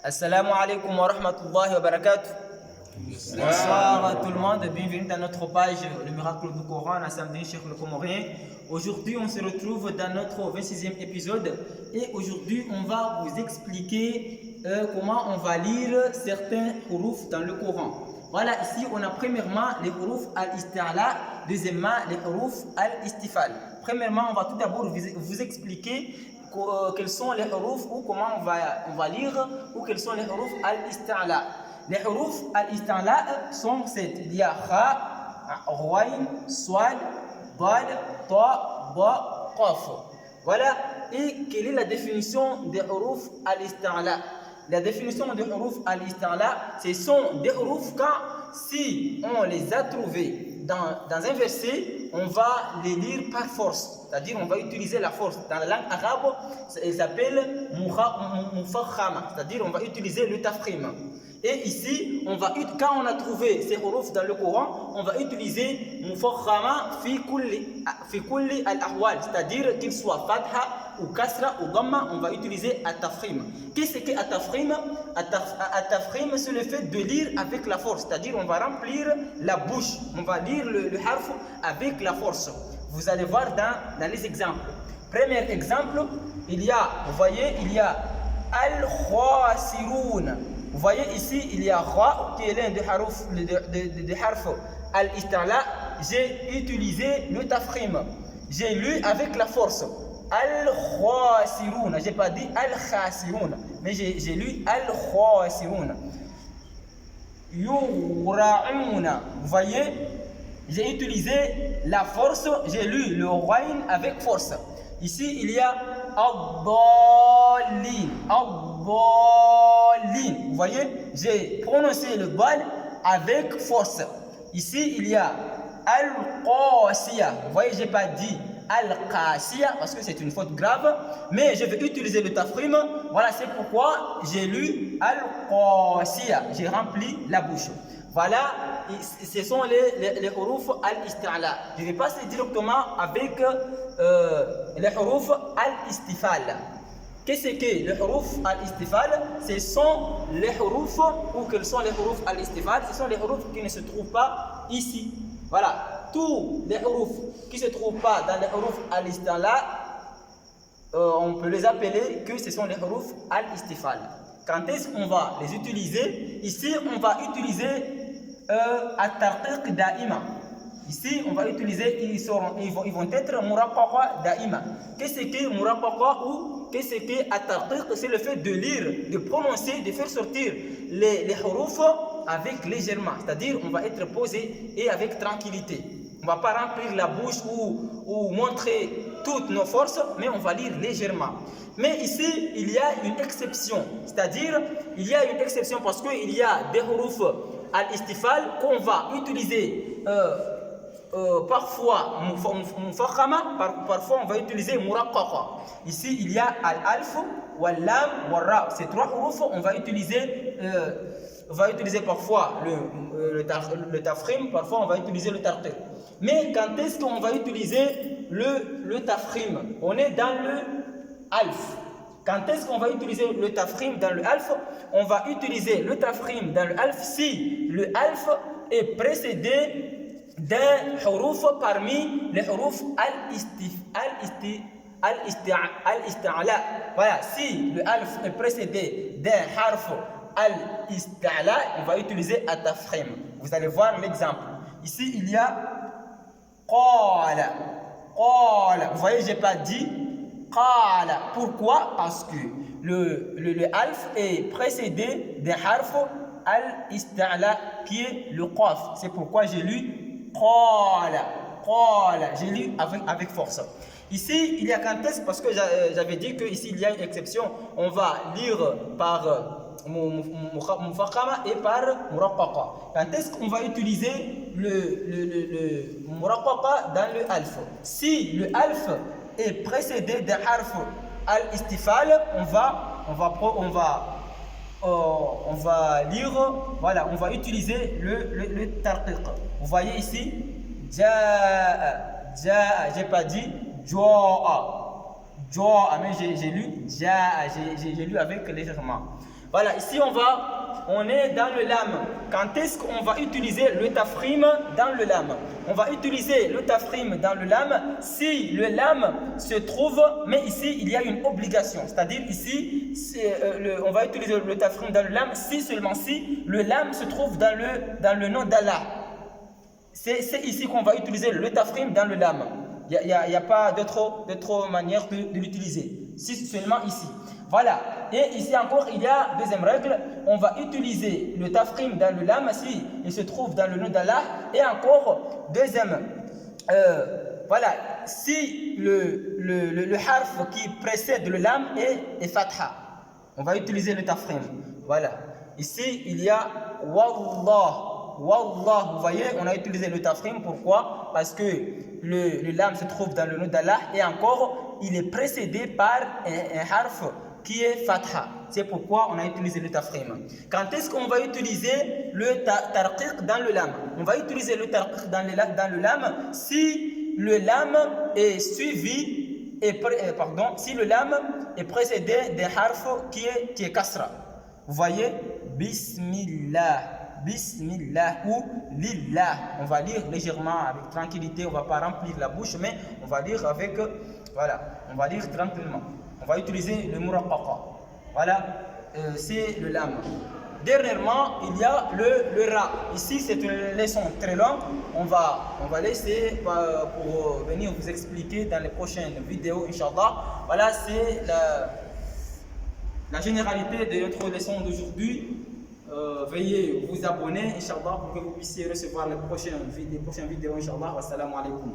Assalamu alaikum wa rahmatullahi wa barakatuh. Bonsoir à tout le monde, bienvenue dans notre page Le Miracle du Coran, à Samedi Cheikh le Comorien. Aujourd'hui, on se retrouve dans notre 26e épisode et aujourd'hui, on va vous expliquer comment on va lire certains hurufs dans le Coran. Voilà, ici, on a premièrement les hurufs al-isti'la, deuxièmement les hurufs al-istifal. Premièrement, on va tout d'abord vous expliquer quels sont les hurufs ou comment on va lire ou quels sont les hurufs al-isti'la. Les hurufs al-isti'la sont 7. Il y a kha, ghayn, swad, dal, ta, ba, qaf. Voilà. Et quelle est la définition des hurufs al-isti'la? La définition des hurufs al-isti'la, ce sont des hurufs quand si on les a trouvés dans un verset, on va les lire par force. C'est-à-dire on va utiliser la force. Dans la langue arabe, elle s'appelle mufakhama, c'est-à-dire on va utiliser le tafkhim. Et ici, quand on a trouvé ces hurufs dans le Coran, on va utiliser mufakhama fi kulli al-ahwal, c'est-à-dire qu'il soit fatha ou kasra ou dhamma, on va utiliser at-tafkhim. Qu'est-ce que at-tafkhim? At-tafkhim, c'est le fait de lire avec la force, c'est-à-dire on va remplir la bouche, on va lire le harf avec la force. Vous allez voir dans les exemples. Premier exemple, vous voyez, il y a al-khasirun. Vous voyez ici, il y a Ra qui est l'un des harfs al-isti'la. J'ai utilisé le tafkhim. J'ai lu avec la force. Al-khasirun. Je n'ai pas dit al-khasirun, mais j'ai lu al-khasirun. Yura'una. Vous voyez, j'ai utilisé la force. J'ai lu le ghayn avec force. Ici, il y a ad-dallin. Vous voyez, j'ai prononcé le dal avec force. Ici, il y a al-qasiya. Vous voyez, je n'ai pas dit al-qasiya parce que c'est une faute grave, mais je vais utiliser le tafkhim. Voilà, c'est pourquoi j'ai lu al-qasiya. J'ai rempli la bouche. Voilà, ce sont les hurufs al-isti'la. Je vais passer directement avec les hurufs al-istifal. Qu'est-ce que les hurufs al-istifal? Ce sont les hurufs, ou quels sont les hurufs al-istifal? Ce sont les hurufs qui ne se trouvent pas ici. Voilà, tous les hurufs qui ne se trouvent pas dans les hurufs al-isti'la, on peut les appeler que ce sont les hurufs al-istifal. Quand est-ce qu'on va les utiliser? Ici, on va utiliser at-tarqiq da'ima. Ici, on va utiliser, ils vont être muraqaqa da'ima. Qu'est-ce que muraqaqa ou qu'est-ce que at-tarqiq? C'est le fait de lire, de prononcer, de faire sortir les hurufs avec légèrement. C'est-à-dire, on va être posé et avec tranquillité. On ne va pas remplir la bouche ou montrer toutes nos forces, mais on va lire légèrement. Mais ici, il y a une exception. C'est-à-dire, il y a une exception parce qu'il y a des hurufs al-istifal qu'on va utiliser parfois mufakhama, parfois on va utiliser muraqqaqa. Ici, il y a al-alf, wal-lam, wal-ra. Ces trois hurufs, on va utiliser parfois le tafkhim, parfois on va utiliser le tarqiq. Mais quand est-ce qu'on va utiliser le tafkhim? On est dans le alf. Quand est-ce qu'on va utiliser le tafkhim dans le alf? On va utiliser le tafkhim dans le alf si le alf est précédé d'un huruf parmi les hurufs al-isti'la. Voilà, si le alf est précédé d'un harf al-isti'la, on va utiliser at-tafkhim. Vous allez voir l'exemple. Ici, il y a qala. Qala. Vous voyez, je n'ai pas dit qala. Pourquoi? Parce que le alf est précédé d'un harf al-isti'la qui est le qaf. C'est pourquoi j'ai lu qala. Qala. J'ai lu avec force. Ici, il y a quand est-ce, parce que j'avais dit qu'ici il y a une exception, on va lire par mufakhama et par muraqqaqa. Quand est-ce qu'on va utiliser le muraqqaqa dans le alf? Si le alf est précédé d'un harf al-istifal, on va lire, voilà, on va utiliser le tarqiq. Vous voyez ici, jaa, j'ai pas dit jaa, mais j'ai lu jaa, j'ai lu avec légèrement. Voilà, ici on est dans le lam. Quand est-ce qu'on va utiliser le tafrim dans le lam? On va utiliser le tafrim dans le lam si le lam se trouve, mais ici il y a une obligation. C'est-à-dire ici, on va utiliser le tafrim dans le lam si seulement si le lam se trouve dans le nom d'Allah. C'est ici qu'on va utiliser le tafrim dans le lam. Il n'y a pas d'autre manière de l'utiliser. Si seulement ici. Voilà. Et ici encore, il y a deuxième règle. On va utiliser le tafrim dans le lam si il se trouve dans le nom d'Allah. Et encore, deuxième, voilà, si le harf qui précède le lam est fatha. On va utiliser le tafrim. Voilà. Ici, il y a wallah. Wallah, vous voyez, on a utilisé le tafrim. Pourquoi? Parce que le lam se trouve dans le nom d'Allah et encore, il est précédé par un harf qui est fatha. C'est pourquoi on a utilisé le tafrim. Quand est-ce qu'on va utiliser le tarqiq dans le lam? On va utiliser le tarqiq dans le lam si le lam est suivi, si le lam est précédé d'un harf qui est kasra. Vous voyez? Bismillah. Bismillah ou lillah. On va lire légèrement avec tranquillité, on ne va pas remplir la bouche, mais on va lire avec, voilà, on va lire tranquillement. On va utiliser le muraqqaqa. Voilà, c'est le lam. Dernièrement, il y a le ra. Ici, c'est une leçon très longue. On va laisser pour venir vous expliquer dans les prochaines vidéos, Inch'Allah. Voilà, c'est la généralité de notre leçon d'aujourd'hui. Veuillez vous abonner, Inch'Allah, pour que vous puissiez recevoir les prochaines vidéos, Inch'Allah. Wassalamu alaikum.